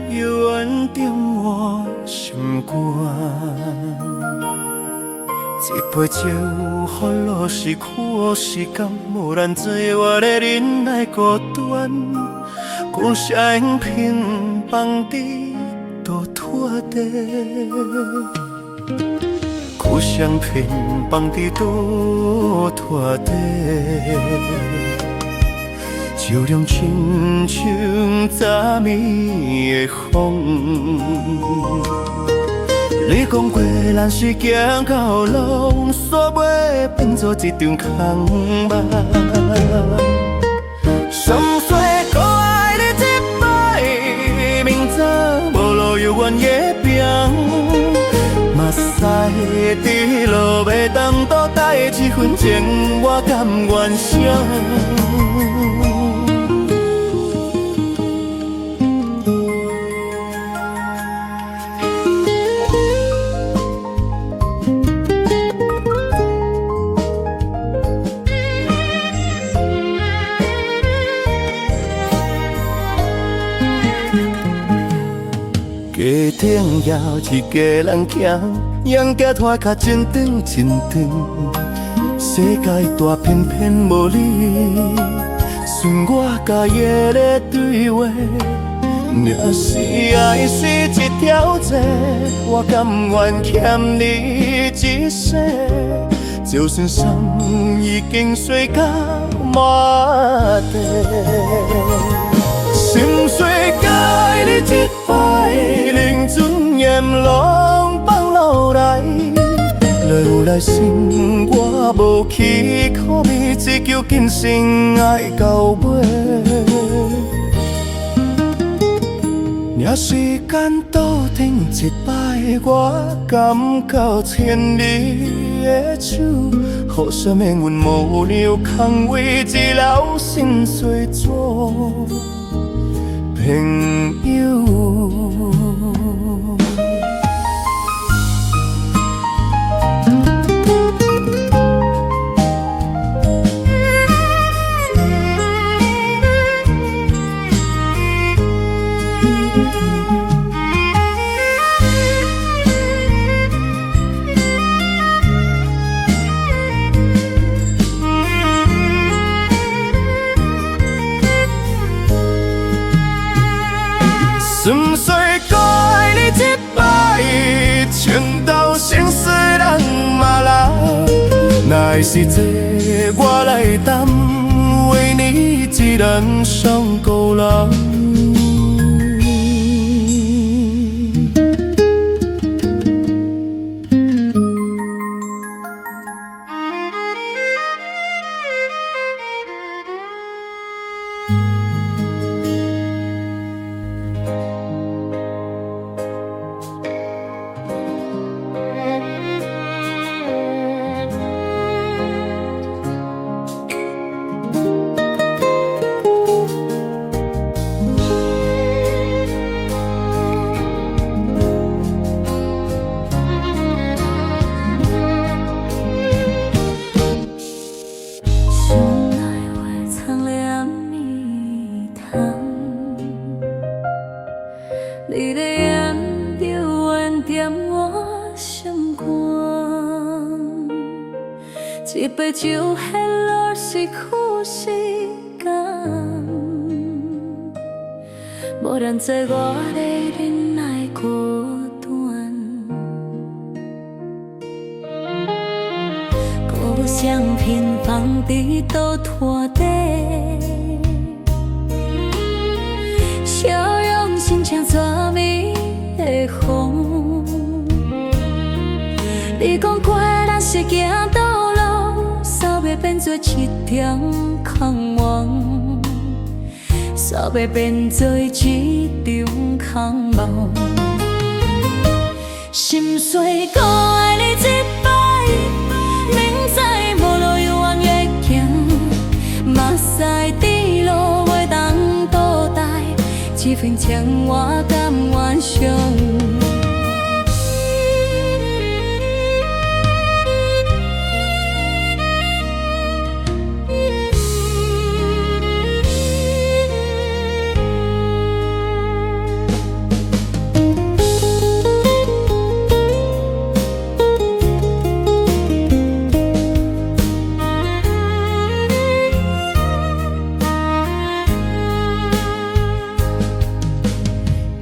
犹原点我心肝。一杯酒，予落是苦是甘，无咱做我的忍耐孤单。故乡平房地都拖地，故乡平房地都拖地。就像亲像昨暝的风，你讲过咱是行到老，煞尾变做一场空梦。心碎搁爱你一摆，明早无路犹原的病，嘛使伫路袂当倒待的这份情，我甘愿伤。家庭也一家人行，养家拖脚真长真长。世界大偏偏无你，剩我甲伊的对话。若是爱是一条蛇，我甘愿欠你一世。就算伤已经碎到满地，心碎甲爱你一摆，连尊严拢放落来。落来心我无去可味，只求今生爱到尾。若时间倒停一摆，我甘到牵你的手，互相命运无聊空位，一流心碎做朋友。心碎搁爱你一摆，穿透生死人嘛留，哪会是这我来担，为你一人上孤楼。你的眼犹原点我心肝，一杯酒喝落是苦是甘，无咱做我的忍耐孤单，故乡平房地都拖地。心像昨暝的风，你讲过咱是行到老，煞要变做一场空梦，煞要变做一场空梦。心碎搁爱你一摆，明知无路犹原会行，嘛使伫路袂当倒待。这份情我甘愿伤，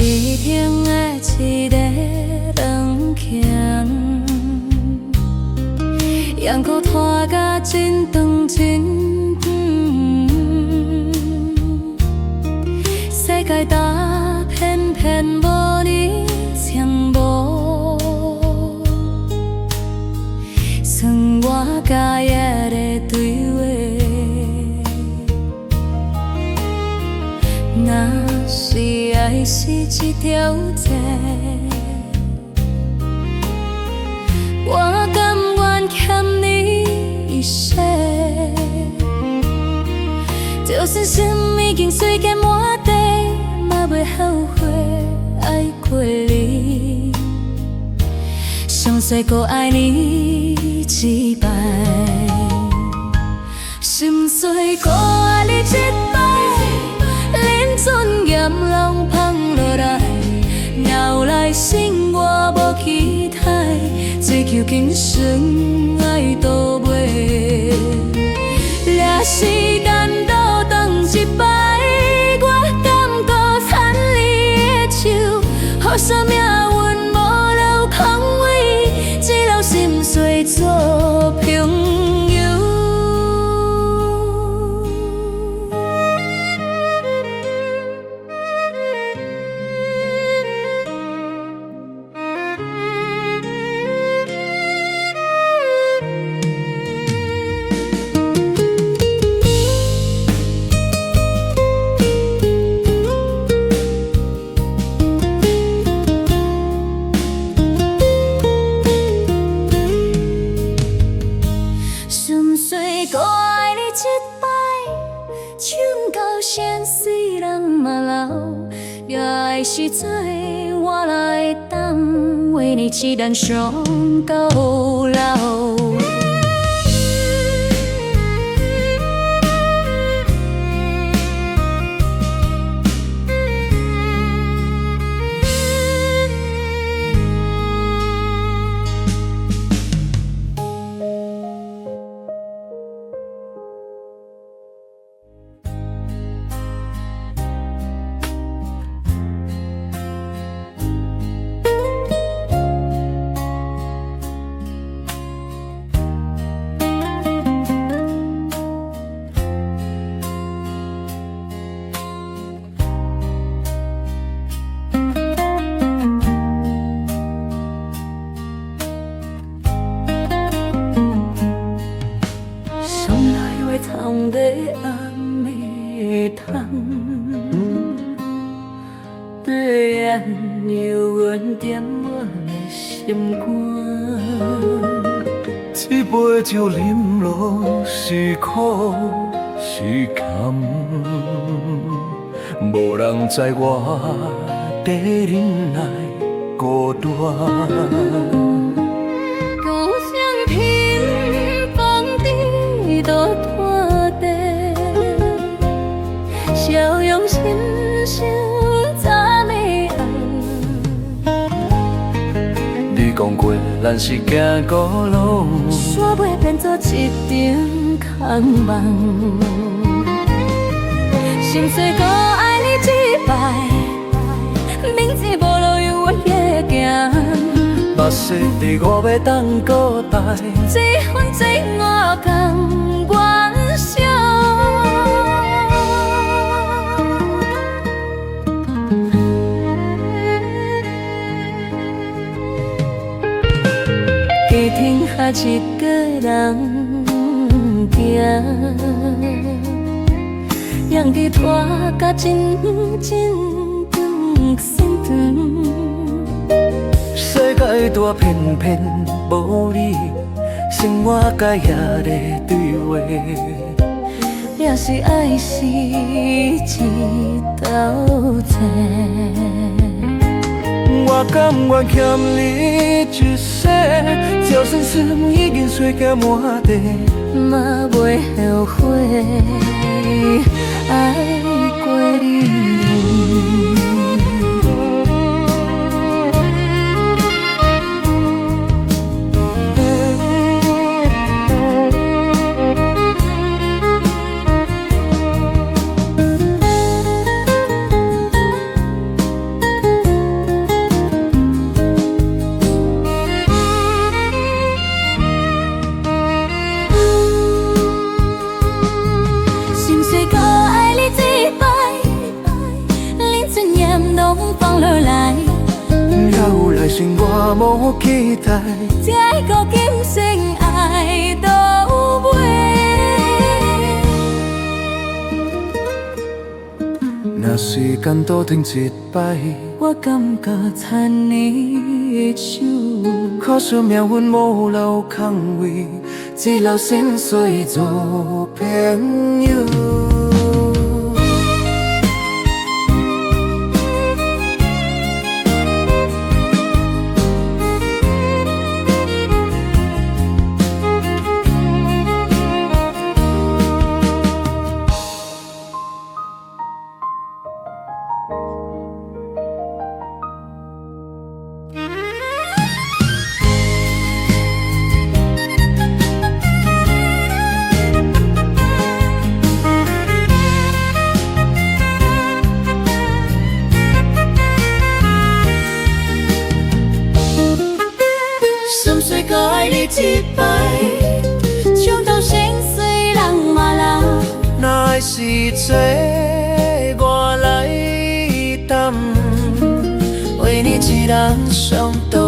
起停的一个人行，阳光拖甲真长真长，世界大偏偏无你像无，算我甲夜的对话。若是爱是一条蛇，我甘愿欠你一世。就算心已经碎结满地，嘛袂后悔爱过你。上世搁爱你一摆，心碎搁爱你一摆。尊严拢放落来，后来生活无期待，追求今生爱倒尾。掠时间倒转一摆，我敢搁牵你的手，予啥命运无留空位，只留心碎做朋友。搁爱你一摆，唱到现世人嘛老，掠爱实在我哪会当为你一人伤到老。藏在暗的窗，对眼犹原点我的心肝。一杯酒饮落是苦是甘，无人知我在忍耐孤单。笑容心声早暝红，你讲过咱是行孤路，煞尾变作一场空梦。心碎搁爱你一摆，明知无路又我夜行，目屎你我要当孤单，一分一我共原伤。溪亭下一个人行，让你拖甲真真长心长。世界大偏偏无你，生活甲夜的对话。若是爱是一道菜，我甘愿欠你一世，就算心已经碎结满地，嘛袂后悔爱过你。心我无期待，这个今生爱到尾。若时间倒停一摆，我感觉残你一生，可惜命运无留空位，只留心碎做朋友。心碎搁爱你一摆，唱到心碎人嘛人。若爱是这我来担，为你一人伤痛